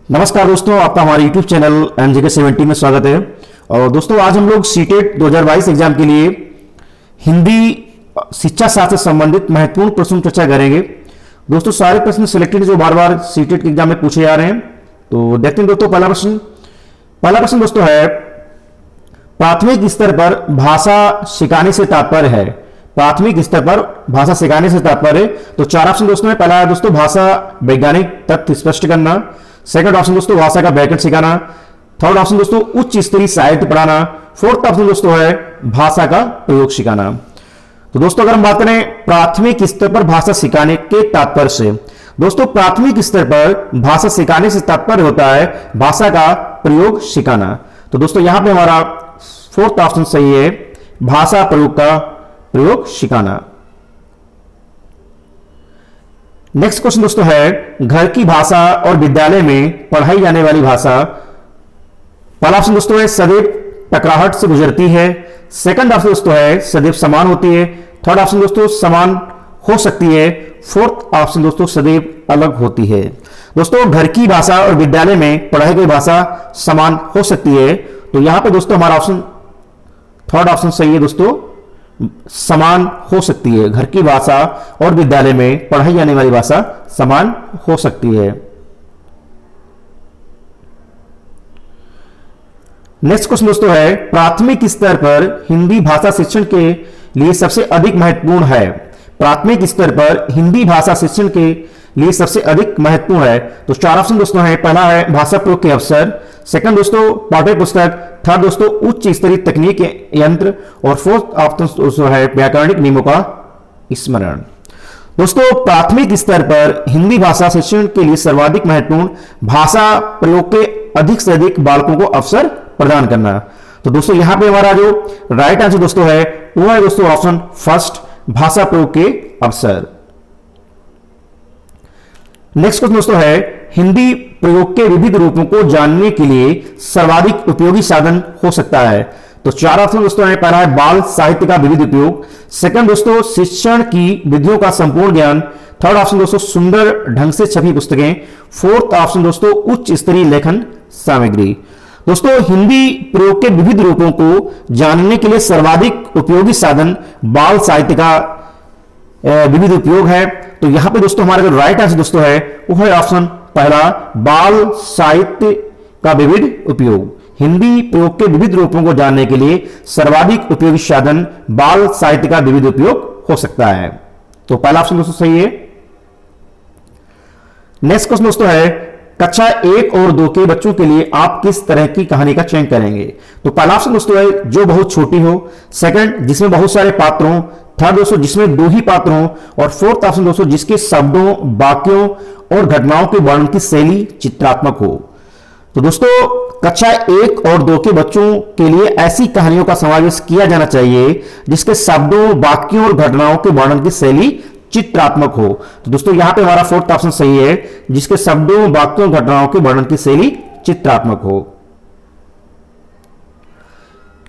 नमस्कार दोस्तों, आपका हमारे YouTube चैनल MJK70 में स्वागत है। और दोस्तों आज हम लोग सीटेट 2022 एग्जाम के लिए हिंदी शिक्षा शास्त्र से संबंधित महत्वपूर्ण प्रश्न चर्चा करेंगे। दोस्तों सारे प्रश्न सिलेक्टेड जो बार बार सीटेट के एग्जाम में पूछे जा रहे हैं, तो देखते हैं दोस्तों। पहला प्रश्न दोस्तों है, प्राथमिक स्तर पर भाषा सिखाने से तात्पर्य है। प्राथमिक स्तर पर भाषा सिखाने से तात्पर्य, तो चार ऑप्शन दोस्तों में। पहला है दोस्तों भाषा वैज्ञानिक तथ्य स्पष्ट करना। सेकंड ऑप्शन दोस्तों भाषा का व्याकरण सिखाना। थर्ड ऑप्शन दोस्तों उच्च स्तरीय साहित्य पढ़ाना। फोर्थ ऑप्शन दोस्तों है भाषा का प्रयोग सिखाना। तो दोस्तों अगर हम बात करें प्राथमिक स्तर पर भाषा सिखाने के तात्पर्य से, दोस्तों प्राथमिक स्तर पर भाषा सिखाने से तात्पर्य होता है भाषा का प्रयोग सिखाना। तो दोस्तों यहां पे हमारा फोर्थ ऑप्शन सही है, भाषा प्रयोग सिखाना। नेक्स्ट क्वेश्चन दोस्तों है, घर की भाषा और विद्यालय में पढ़ाई जाने वाली भाषा। पहला ऑप्शन दोस्तों है सदैव टकराहट से गुजरती है। सेकंड ऑप्शन दोस्तों है सदैव समान होती है। थर्ड ऑप्शन दोस्तों समान हो सकती है। फोर्थ ऑप्शन दोस्तों सदैव अलग होती है। दोस्तों घर की भाषा और विद्यालय में पढ़ाई गई भाषा समान हो सकती है, तो यहां पर दोस्तों हमारा ऑप्शन थर्ड ऑप्शन सही है दोस्तों, समान हो सकती है। घर की भाषा और विद्यालय में पढ़ाई जाने वाली भाषा समान हो सकती है। नेक्स्ट क्वेश्चन दोस्तों है, प्राथमिक स्तर पर हिंदी भाषा शिक्षण के लिए सबसे अधिक महत्वपूर्ण है। प्राथमिक स्तर पर हिंदी भाषा शिक्षण के लिए सबसे अधिक महत्वपूर्ण है, तो चार ऑप्शन दोस्तों है। पहला है भाषा प्रयोग के अवसर। सेकंड दोस्तों पाठ्य पुस्तक। थर्ड दोस्तों उच्च स्तरीय तकनीक यंत्र। और फोर्थ ऑप्शन दोस्तों है व्याकरणिक नियमों का स्मरण। दोस्तों प्राथमिक स्तर पर हिंदी भाषा शिक्षण के लिए सर्वाधिक महत्वपूर्ण भाषा प्रयोग के अधिक से अधिक बालकों को अवसर प्रदान करना। तो दोस्तों यहां पे हमारा जो राइट आंसर दोस्तों है वो है दोस्तों ऑप्शन फर्स्ट, भाषा प्रयोग के अवसर। नेक्स्ट क्वेश्चन दोस्तों है, हिंदी प्रयोग के विविध रूपों को जानने के लिए सर्वाधिक उपयोगी साधन हो सकता है। तो चार ऑप्शन दोस्तों है। पहला है बाल साहित्य का विविध उपयोग। सेकंड दोस्तों शिक्षण की विधियों का संपूर्ण ज्ञान। थर्ड ऑप्शन दोस्तों सुंदर ढंग से छपी पुस्तकें। फोर्थ ऑप्शन दोस्तों उच्च स्तरीय लेखन सामग्री। दोस्तों हिंदी प्रयोग के विविध रूपों को जानने के लिए सर्वाधिक उपयोगी साधन बाल साहित्य का विविध उपयोग है। तो यहां पे दोस्तों हमारा जो राइट आंसर दोस्तों है वो है ऑप्शन पहला, बाल साहित्य का विविध उपयोग। हिंदी प्रयोग के विविध रूपों को जानने के लिए सर्वाधिक उपयोगी साधन बाल साहित्य का विविध उपयोग हो सकता है। तो पहला ऑप्शन दोस्तों सही है। नेक्स्ट क्वेश्चन दोस्तों है, कक्षा 1 और 2 के बच्चों के लिए आप किस तरह की कहानी का चयन करेंगे। तो पहला ऑप्शन दोस्तों है जो बहुत छोटी हो। सेकंड जिसमें बहुत सारे पात्र हों। थर्ड दोस्तों जिसमें 2 ही पात्र हों। और फोर्थ ऑप्शन दोस्तों जिसके शब्दों, वाक्यों और घटनाओं के वर्णन की शैली चित्रात्मक हो। तो दोस्तों कक्षा 1 और 2 के बच्चों के लिए ऐसी कहानियों का समावेश किया जाना चाहिए जिसके शब्दों, वाक्यों और घटनाओं के वर्णन की शैली चित्रात्मक हो। तो दोस्तों यहां पे हमारा फोर्थ ऑप्शन सही है, जिसके शब्दों, वाक्यों, घटनाओं के वर्णन की शैली चित्रात्मक हो।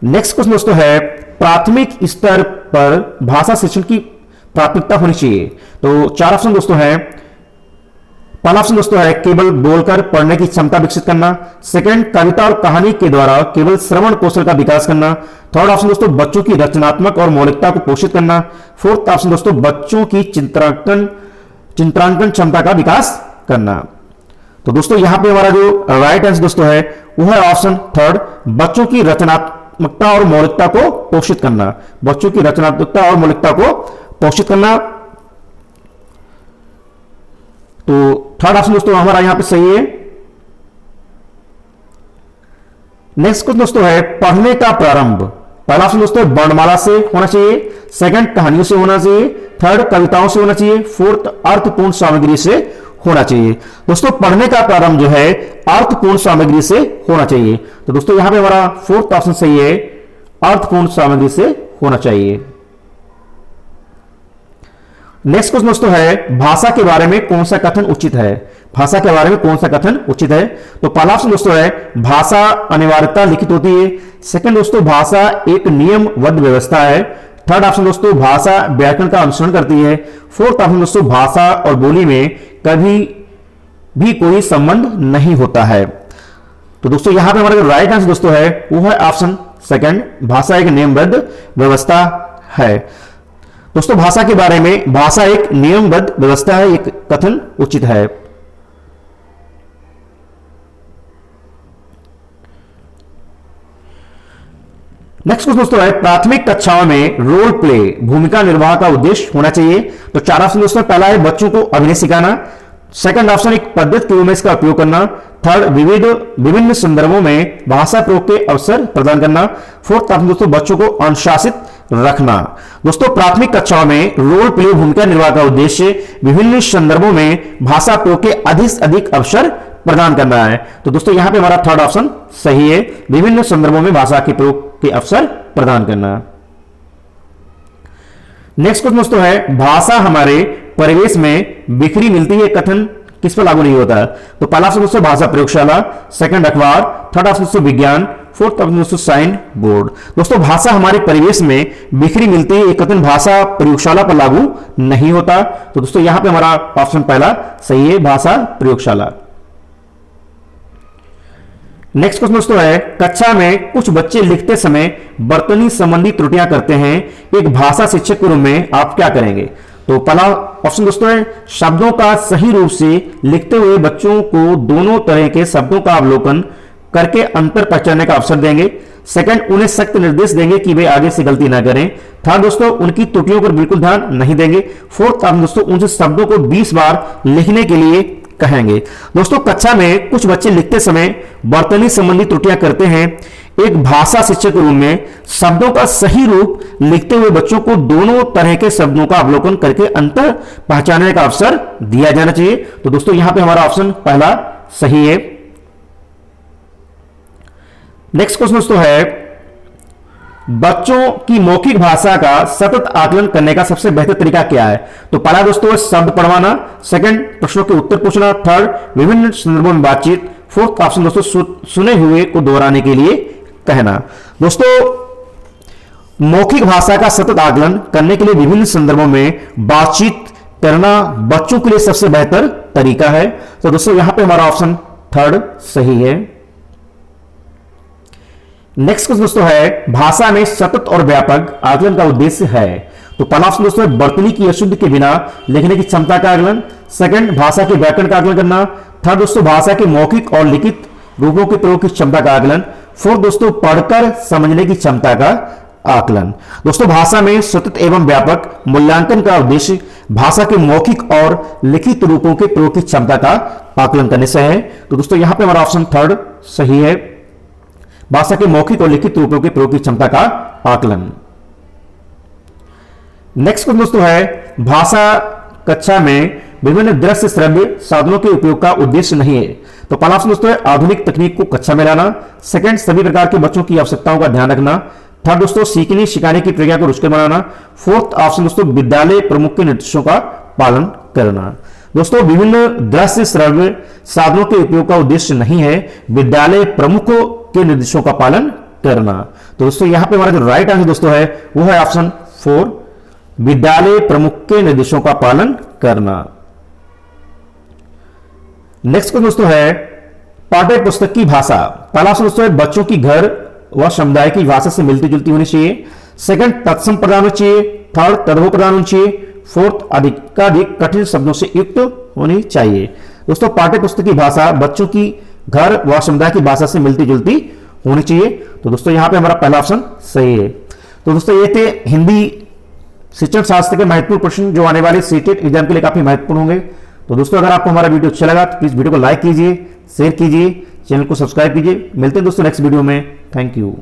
नेक्स्ट क्वेश्चन दोस्तों है, प्राथमिक स्तर पर भाषा शिक्षण की प्राथमिकता होनी चाहिए। तो चार ऑप्शन दोस्तों है। पहला ऑप्शन दोस्तों है केवल बोलकर पढ़ने की क्षमता विकसित करना। सेकंड कविता और कहानी के द्वारा केवल श्रवण कौशल का विकास करना। थर्ड ऑप्शन दोस्तों बच्चों की रचनात्मक और मौलिकता को पोषित करना। फोर्थ ऑप्शन दोस्तों बच्चों की चित्रांकन क्षमता का विकास करना। तो दोस्तों यहां पे हमारा जो राइट आंसर दोस्तों है वो है ऑप्शन थर्ड, बच्चों की रचनात्मकता और मौलिकता को पोषित करना। बच्चों की रचनात्मकता और मौलिकता को पोषित करना। तो थर्ड ऑप्शन दोस्तों हमारा यहां पे सही है। नेक्स्ट क्वेश्चन दोस्तों है, पढ़ने का प्रारंभ। पहला ऑप्शन दोस्तों वर्णमाला से होना चाहिए। सेकंड कहानियों से होना चाहिए। थर्ड कविताओं से होना चाहिए। फोर्थ अर्थपूर्ण सामग्री से होना चाहिए। दोस्तों पढ़ने का प्रारंभ जो है अर्थपूर्ण सामग्री से होना चाहिए। तो दोस्तों यहां पे हमारा फोर्थ ऑप्शन सही है, अर्थपूर्ण सामग्री से होना चाहिए। नेक्स्ट क्वेश्चन दोस्तों है, भाषा के बारे में कौन सा कथन उचित है। भाषा के बारे में कौन सा कथन उचित है। तो पहला ऑप्शन दोस्तों है भाषा अनिवार्यता लिखित होती है। सेकंड दोस्तों भाषा एक नियमबद्ध व्यवस्था है। थर्ड ऑप्शन दोस्तों भाषा व्याकरण का अनुसरण करती है। फोर्थ ऑप्शन दोस्तों भाषा और बोली में कभी भी कोई संबंध नहीं होता है। तो दोस्तों यहां पे हमारा जो राइट आंसर दोस्तों है वो है ऑप्शन सेकंड, भाषा एक नियमबद्ध व्यवस्था है। दोस्तों भाषा के बारे में, भाषा एक नियमबद्ध व्यवस्था है, एक कथन उचित है। नेक्स्ट क्वेश्चन दोस्तों है, प्राथमिक कक्षाओं में रोल प्ले भूमिका निर्वाह का उद्देश्य होना चाहिए। तो चार ऑप्शन दोस्तों, पहला है बच्चों को अभिनय सिखाना, सेकंड ऑप्शन एक पद्धति के रूप में इसका उपयोग करना, थर्ड विभिन्न संदर्भों में भाषा प्रयोग के अवसर प्रदान करना, फोर्थ ऑप्शन दोस्तों बच्चों को अनुशासित रखना। दोस्तों प्राथमिक कक्षाओं में रोल प्ले भूमिका निर्वाह का उद्देश्य विभिन्न संदर्भों में भाषा प्रयोग के अधिक से अधिक अवसर प्रदान करना है। तो दोस्तों यहां पे हमारा थर्ड ऑप्शन सही है, विभिन्न संदर्भों में भाषा के प्रयोग के अवसर प्रदान करना। नेक्स्ट क्वेश्चन दोस्तों है, भाषा हमारे परिवेश में बिखरी मिलती है, कथन किस पर लागू नहीं होता। तो पहला ऑप्शन दोस्तों भाषा प्रयोगशाला, सेकंड अखबार, थर्ड ऑप्शन दोस्तों विज्ञान, फोर्थ ऑप्शन दोस्तों साइन बोर्ड। दोस्तों भाषा हमारे परिवेश में बिखरी मिलती है, एक कथन भाषा प्रयोगशाला पर लागू नहीं होता। तो दोस्तों यहां पे हमारा ऑप्शन पहला सही है, भाषा प्रयोगशाला। नेक्स्ट क्वेश्चन दोस्तों है, कक्षा में कुछ बच्चे लिखते समय वर्तनी संबंधी त्रुटियां करते हैं, एक भाषा शिक्षक के रूप में आप क्या करेंगे। तो पहला ऑप्शन दोस्तों है, शब्दों का सही रूप से लिखते हुए बच्चों को दोनों तरह के शब्दों का अवलोकन करके अंतर पहचानने का अवसर देंगे, सेकंड उन्हें सख्त निर्देश देंगे कि वे आगे से गलती ना करें, थर्ड दोस्तों उनकी त्रुटियों पर बिल्कुल ध्यान नहीं देंगे, फोर्थ ऑप्शन दोस्तों उनसे शब्दों को 20 बार लिखने के लिए कहेंगे। दोस्तों कक्षा में कुछ बच्चे लिखते समय वर्तनी संबंधी त्रुटियां करते हैं, एक भाषा शिक्षक के रूप में शब्दों का सही रूप लिखते हुए बच्चों को दोनों तरह के शब्दों का अवलोकन करके अंतर पहचानने का अवसर दिया जाना चाहिए। तो दोस्तों यहां पे हमारा ऑप्शन पहला सही है। नेक्स्ट क्वेश्चन दोस्तों है, बच्चों की मौखिक भाषा का सतत आकलन करने का सबसे बेहतर तरीका क्या है। तो पहला दोस्तों शब्द पढ़वाना, सेकंड प्रश्नों के उत्तर पूछना, थर्ड विभिन्न संदर्भों में बातचीत, फोर्थ ऑप्शन दोस्तों सुने हुए को दोहराने के लिए कहना। दोस्तों मौखिक भाषा का सतत आकलन करने के लिए विभिन्न संदर्भों में बातचीत करना बच्चों के लिए सबसे बेहतर तरीका है। तो दोस्तों यहां पे हमारा ऑप्शन थर्ड सही है। नेक्स्ट क्वेश्चन दोस्तों है, भाषा में सतत और व्यापक आकलन का उद्देश्य है। तो पहला ऑप्शन दोस्तों है वर्तनी की अशुद्ध के बिना लिखने की क्षमता का आकलन, सेकंड भाषा के व्याकरण का आकलन करना, थर्ड दोस्तों भाषा के मौखिक और लिखित रूपों के प्रयोग की क्षमता का आकलन, फोर्थ दोस्तों पढ़कर समझने की क्षमता का आकलन। दोस्तों भाषा में सतत एवं व्यापक मूल्यांकन का उद्देश्य भाषा के मौखिक और लिखित रूपों के प्रयोग की क्षमता का आकलन करने से है। तो दोस्तों यहां पे हमारा ऑप्शन थर्ड सही है, भाषा के मौखिक और लिखित रूपों के प्रयोग की क्षमता का आकलन। नेक्स्ट क्वेश्चन दोस्तों है, भाषा कक्षा में विभिन्न दृश्य श्रव्य साधनों के उपयोग का उद्देश्य नहीं है। तो पहला ऑप्शन दोस्तों है आधुनिक तकनीक को कक्षा में लाना, सेकंड सभी प्रकार के बच्चों की आवश्यकताओं का ध्यान रखना, थर्ड दोस्तों सीखने सिखाने की प्रक्रिया को रुचिकर बनाना, फोर्थ ऑप्शन दोस्तों विद्यालय प्रमुख के निर्देशों का पालन करना। दोस्तों विभिन्न दृश्य श्रव्य साधनों के उपयोग का उद्देश्य नहीं है विद्यालय प्रमुखों के निर्देशों का पालन करना। तो दोस्तों यहां पे हमारा जो राइट आंसर दोस्तों है वो है ऑप्शन 4, विद्यालय प्रमुख के निर्देशों का पालन करना। नेक्स्ट क्वेश्चन दोस्तों है, पाठ्य पुस्तक की भाषा। पहला ऑप्शन दोस्तों है बच्चों की घर व समुदाय की भाषा से मिलती जुलती होनी चाहिए, सेकंड तत्सम प्रदान होना चाहिए, थर्ड तद्भव प्रदान होना चाहिए, फोर्थ अधिकाधिक कठिन शब्दों से युक्त होनी चाहिए। दोस्तों पाठ्य पुस्तक की भाषा बच्चों की घर व समुदाय की भाषा से मिलती जुलती होनी चाहिए। तो दोस्तों यहां पे हमारा पहला ऑप्शन सही है। तो दोस्तों ये थे हिंदी शिक्षण शास्त्र के महत्वपूर्ण प्रश्न जो आने वाले सीटेट एग्जाम के लिए काफी महत्वपूर्ण होंगे। तो दोस्तों अगर आपको हमारा वीडियो अच्छा लगा तो प्लीज वीडियो को लाइक कीजिए, शेयर कीजिए, चैनल को सब्सक्राइब कीजिए। मिलते हैं दोस्तों नेक्स्ट वीडियो में। Thank you.